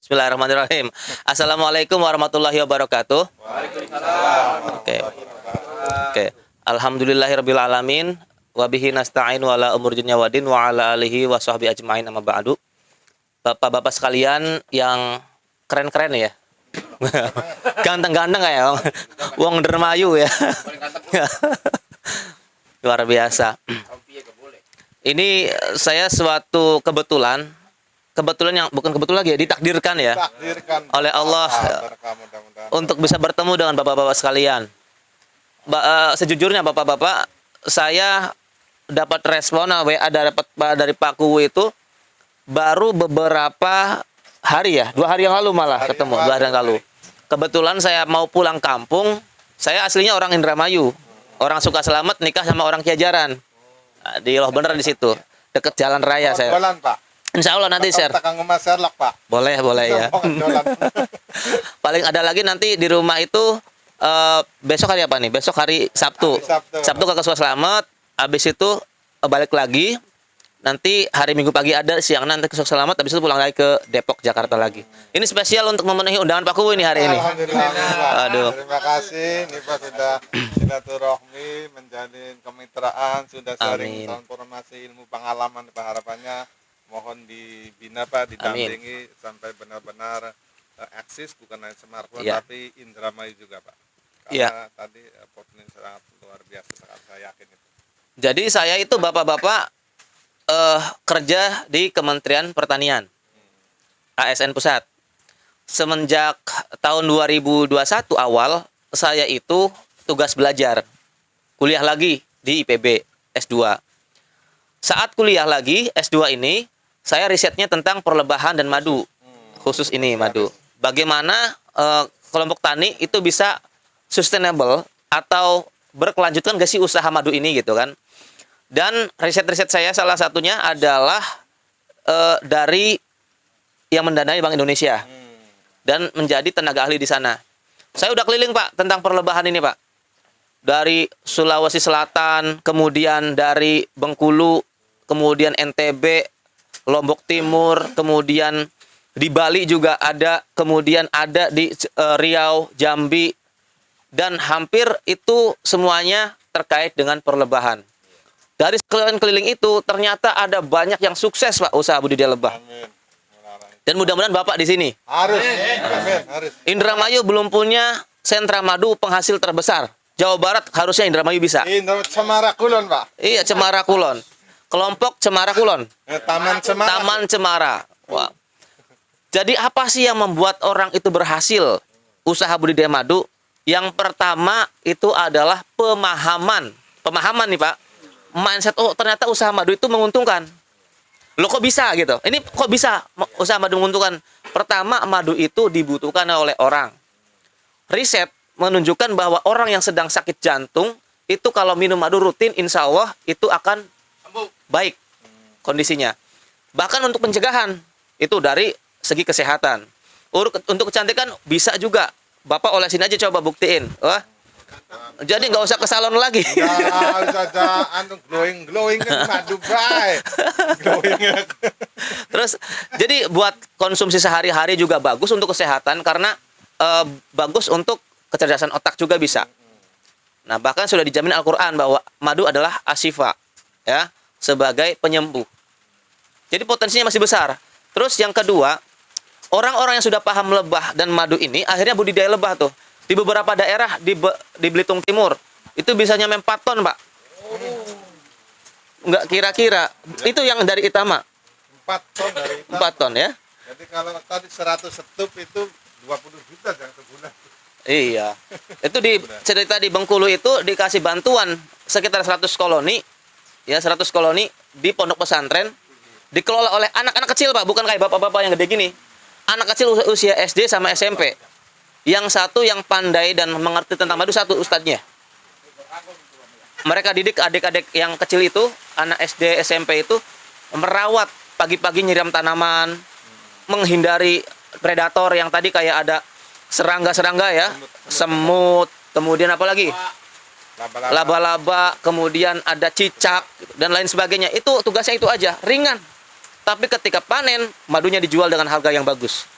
Bismillahirrahmanirrahim. Assalamualaikum warahmatullahi wabarakatuh. Oke. Oke. Alhamdulillahirabbil alamin wa bihi nasta'inu ala umuri dunya waddin wa ala alihi wa sahbihi ajmain amma ba'du. Bapak-bapak sekalian yang keren-keren ya. Ganteng-ganteng ya, wong dermayu ya. Luar biasa. Ini saya suatu kebetulan yang bukan kebetulan lagi ya, ditakdirkan ya oleh Allah untuk bisa bertemu dengan bapak-bapak sekalian. Sejujurnya bapak-bapak, saya dapat respon WA dari Pak Kuwu itu baru beberapa hari ya, 2 hari yang lalu malah ketemu, 2 hari yang lalu. Kebetulan saya mau pulang kampung, saya aslinya orang Indramayu, orang Sukaselamet nikah sama orang Kiajaran. Nah, di Loh Bener di situ, deket jalan raya saya. Jualan, Pak. Insya Allah nanti share. Pak. Boleh ya. Paling ada lagi nanti di rumah itu besok hari apa nih? Besok hari Sabtu. Sabtu ke Sukaselamet, habis itu balik lagi. Nanti hari Minggu pagi ada, siang nanti ke Sukaselamet, habis itu pulang lagi ke Depok, Jakarta lagi. Ini spesial untuk memenuhi undangan Pak Kuwu ini hari ini. Alhamdulillah. Aduh. Terima kasih nih Pak, sudah silaturahmi, menjalin kemitraan, sudah sharing informasi, ilmu, pengalaman. Pak, harapannya mohon dibina Pak, didampingi sampai benar-benar eksis, bukan hanya smartphone tapi Indramayu juga Pak. Karena tadi potensi sangat luar biasa, sangat saya yakin itu. Jadi saya itu bapak-bapak kerja di Kementerian Pertanian, ASN Pusat. Semenjak tahun 2021 awal, saya itu tugas belajar, kuliah lagi di IPB S2. Saat kuliah lagi S2 ini, saya risetnya tentang perlebahan dan madu, khusus ini madu. Bagaimana kelompok tani itu bisa sustainable atau berkelanjutan gak sih usaha madu ini gitu kan. Dan riset-riset saya salah satunya adalah dari yang mendanai Bank Indonesia dan menjadi tenaga ahli di sana. Saya udah keliling Pak tentang perlebahan ini Pak. Dari Sulawesi Selatan, kemudian dari Bengkulu, kemudian NTB, Lombok Timur, kemudian di Bali juga ada, kemudian ada di Riau, Jambi, dan hampir itu semuanya terkait dengan perlebahan. Dari keliling-keliling itu ternyata ada banyak yang sukses Pak usaha budidaya lebah. Amin. Dan mudah-mudahan Bapak di sini. Harus. Amin. Harus. Indramayu belum punya sentra madu penghasil terbesar. Jawa Barat harusnya Indramayu bisa. Cemara Kulon Pak. Iya, Cemara Kulon. Kelompok Cemara Kulon. Taman Cemara. Taman Cemara. Wah. Jadi apa sih yang membuat orang itu berhasil usaha budidaya madu? Yang pertama itu adalah pemahaman. Pemahaman nih Pak. Mindset, oh ternyata usaha madu itu menguntungkan. Loh kok bisa gitu? Ini kok bisa usaha madu menguntungkan? Pertama, madu itu dibutuhkan oleh orang. Riset menunjukkan bahwa orang yang sedang sakit jantung itu kalau minum madu rutin, insya Allah itu akan baik kondisinya. Bahkan untuk pencegahan itu dari segi kesehatan. Untuk kecantikan bisa juga. Bapak olesin aja, coba buktiin. Wah. Jadi nggak usah ke salon lagi. Glowing kan madu baik. Terus jadi buat konsumsi sehari-hari juga bagus untuk kesehatan karena bagus untuk kecerdasan otak juga bisa. Nah, bahkan sudah dijamin Al-Qur'an bahwa madu adalah asyifa ya, sebagai penyembuh. Jadi potensinya masih besar. Terus yang kedua, orang-orang yang sudah paham lebah dan madu ini akhirnya budidaya lebah tuh. Di beberapa daerah di Belitung Timur itu bisa nyampe 4 ton, Pak. Enggak kira-kira. Itu yang dari Itama. 4 ton dari Itama. 4 ton ya. Jadi kalau tadi 100 setup itu 20 juta jangan sebulan. Iya. Itu di cerita di Bengkulu itu dikasih bantuan sekitar 100 koloni. Ya, 100 koloni di pondok pesantren dikelola oleh anak-anak kecil, Pak, bukan kayak bapak-bapak yang gede gini. Anak kecil usia SD sama SMP. Yang satu yang pandai dan mengerti tentang madu, satu ustadznya. Mereka didik adik-adik yang kecil itu, anak SD, SMP itu, merawat pagi-pagi, nyiram tanaman, menghindari predator yang tadi kayak ada serangga-serangga ya, semut, kemudian apa lagi? Laba-laba, kemudian ada cicak, dan lain sebagainya. Itu tugasnya itu aja, ringan. Tapi ketika panen, madunya dijual dengan harga yang bagus.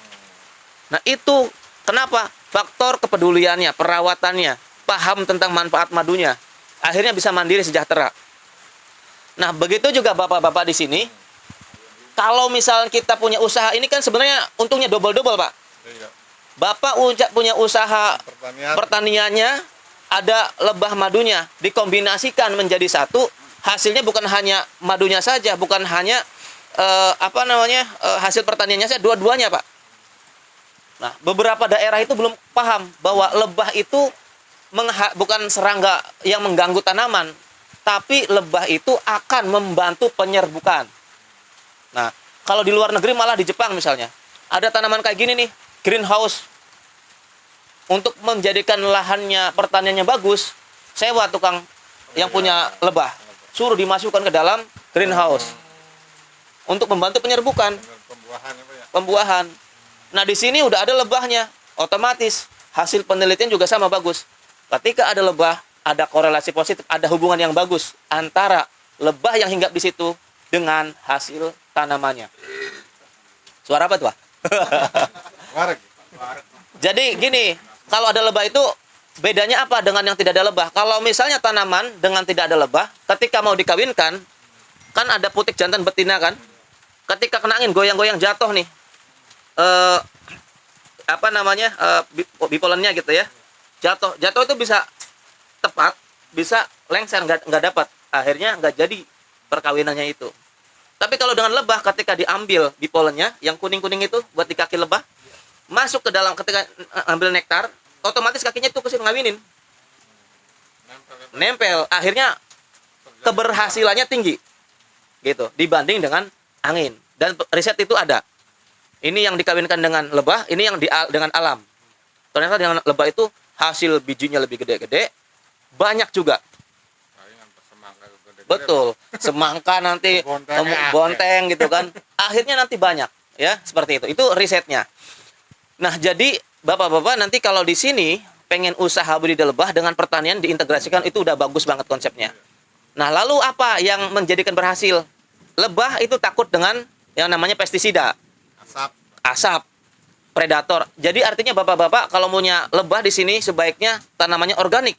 Nah, itu kenapa? Faktor kepeduliannya, perawatannya, paham tentang manfaat madunya. Akhirnya bisa mandiri sejahtera. Nah, begitu juga bapak-bapak di sini. Kalau misal kita punya usaha, ini kan sebenarnya untungnya double-double, Pak. Iya. Bapak punya usaha Pertanian. pertaniannya, ada lebah madunya, dikombinasikan menjadi satu, hasilnya bukan hanya madunya saja, bukan hanya hasil pertaniannya saja, dua-duanya, Pak. Nah, beberapa daerah itu belum paham bahwa lebah itu bukan serangga yang mengganggu tanaman, tapi lebah itu akan membantu penyerbukan. Nah, kalau di luar negeri, malah di Jepang misalnya, ada tanaman kayak gini nih, greenhouse. Untuk menjadikan lahannya, pertaniannya bagus, sewa tukang yang punya lebah, suruh dimasukkan ke dalam greenhouse untuk membantu penyerbukan, Pembuahan apa ya? pembuahan. Nah, di sini udah ada lebahnya, otomatis hasil penelitian juga sama bagus. Ketika ada lebah, ada korelasi positif, ada hubungan yang bagus antara lebah yang hinggap di situ dengan hasil tanamannya. Suara apa tuh, Pak? Wareg. Jadi gini, kalau ada lebah itu bedanya apa dengan yang tidak ada lebah? Kalau misalnya tanaman dengan tidak ada lebah, ketika mau dikawinkan, kan ada putik jantan betina kan? Ketika kena angin, goyang-goyang jatuh nih. Bipolennya gitu ya. Jatuh itu bisa tepat, bisa lengser, nggak dapat. Akhirnya nggak jadi perkawinannya itu. Tapi kalau dengan lebah, ketika diambil bipolennya, yang kuning-kuning itu buat di kaki lebah, masuk ke dalam, ketika ambil nektar, otomatis kakinya itu kesini ngawinin. Nempel. Akhirnya keberhasilannya tinggi. Gitu, dibanding dengan angin. Dan riset itu ada. Ini yang dikawinkan dengan lebah, ini yang dengan alam. Ternyata dengan lebah itu hasil bijinya lebih gede-gede, banyak juga. Betul, semangka nanti bonteng gitu kan. Akhirnya nanti banyak, ya, seperti itu. Itu risetnya. Nah, jadi bapak-bapak nanti kalau di sini pengen usaha budidaya lebah dengan pertanian diintegrasikan, itu udah bagus banget konsepnya. Nah, lalu apa yang menjadikan berhasil? Lebah itu takut dengan yang namanya pestisida, asap, predator. Jadi artinya bapak-bapak kalau punya lebah di sini sebaiknya tanamannya organik.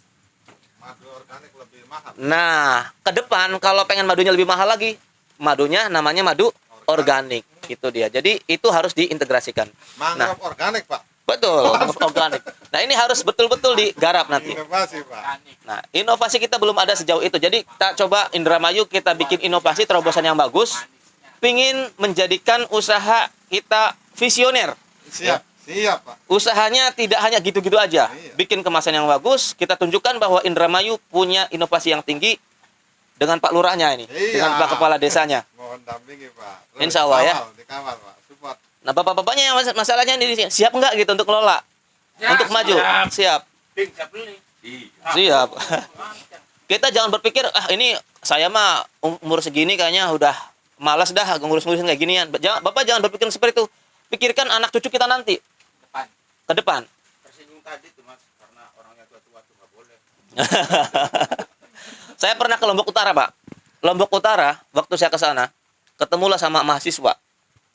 Madu organik lebih mahal. Nah, ke depan kalau pengen madunya lebih mahal lagi, madunya namanya madu organik. Itu dia. Jadi itu harus diintegrasikan. Mangrove organik, Pak. Betul, organik. Nah, ini harus betul-betul digarap nanti. Inovasi, Pak. Nah, inovasi kita belum ada sejauh itu. Jadi kita coba Indramayu, kita bikin inovasi terobosan yang bagus. Pingin menjadikan usaha kita visioner. Siap, siap, Pak. Usahanya tidak hanya gitu-gitu aja. Iya. Bikin kemasan yang bagus, kita tunjukkan bahwa Indramayu punya inovasi yang tinggi dengan Pak Lurahnya ini, Iya. dengan Pak Kepala Desanya. Mohon dampingi, Pak. Insya Allah, ya. Dikawal, Pak. Support. Nah, bapak-bapaknya yang masalahnya ini siap enggak gitu untuk kelola, untuk maju? Siap. Siap. Kita jangan berpikir, ini saya mah umur segini kayaknya udah malas dah ngurus-ngurusin kayak ginian. Bapak jangan berpikir seperti itu. Pikirkan anak cucu kita nanti. Ke depan. Tersinggung tadi tuh, Mas, karena orangnya tua-tua tuh nggak boleh. Saya pernah ke Lombok Utara, Pak. Lombok Utara, waktu saya ke sana, ketemulah sama mahasiswa.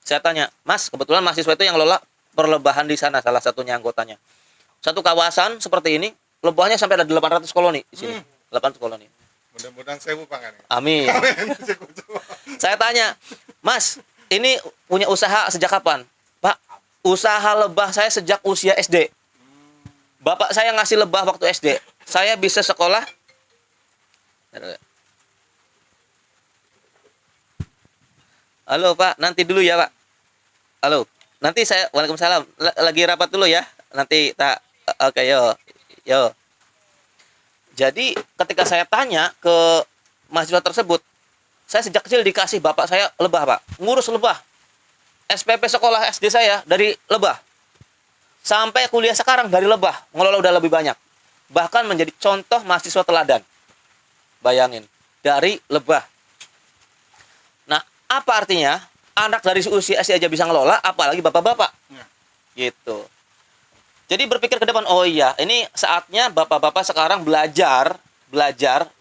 Saya tanya, Mas, kebetulan mahasiswa itu yang lola perlebahan di sana, salah satunya anggotanya. Satu kawasan seperti ini, lebahnya sampai ada 800 koloni di sini. 800 koloni. Mudah-mudahan sewu, Pak, kan. Amin. Saya tanya, Mas, ini punya usaha sejak kapan? Pak, usaha lebah saya sejak usia SD. Bapak saya ngasih lebah waktu SD. Saya bisa sekolah. Halo, Pak, nanti dulu ya, Pak. Halo, nanti saya, waalaikumsalam. Lagi rapat dulu ya. Nanti tak, oke, yo. Jadi ketika saya tanya ke mahasiswa tersebut, saya sejak kecil dikasih bapak saya lebah, Pak. Ngurus lebah. SPP sekolah SD saya dari lebah. Sampai kuliah sekarang dari lebah. Ngelola udah lebih banyak. Bahkan menjadi contoh mahasiswa teladan. Bayangin. Dari lebah. Nah, apa artinya? Anak dari usia SD aja bisa ngelola, apalagi bapak-bapak. Ya. Gitu. Jadi berpikir ke depan, oh iya, ini saatnya bapak-bapak sekarang belajar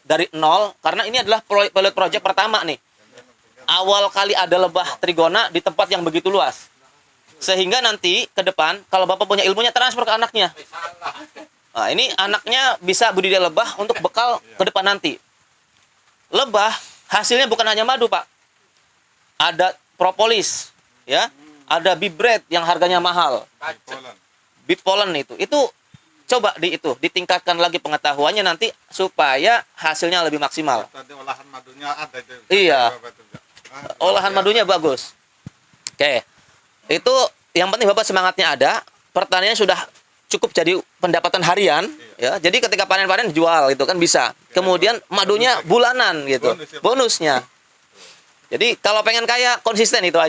dari nol, karena ini adalah pilot project pertama nih. Awal kali ada lebah trigona di tempat yang begitu luas. Sehingga nanti ke depan kalau Bapak punya ilmunya transfer ke anaknya. Nah, ini anaknya bisa budidaya lebah untuk bekal ke depan nanti. Lebah hasilnya bukan hanya madu, Pak. Ada propolis, ya. Ada bee bread yang harganya mahal. Polen. Bee pollen itu coba ditingkatkan lagi pengetahuannya nanti supaya hasilnya lebih maksimal. Tadi olahan madunya ada itu. Iya. Bapak itu, Pak. Olahan madunya bagus. Oke. Itu yang penting Bapak semangatnya ada, pertanian sudah cukup jadi pendapatan harian, ya. Jadi ketika panen-panen jual itu kan bisa. Kemudian madunya bulanan gitu. Bonusnya. Jadi kalau pengen kaya konsisten itu aja.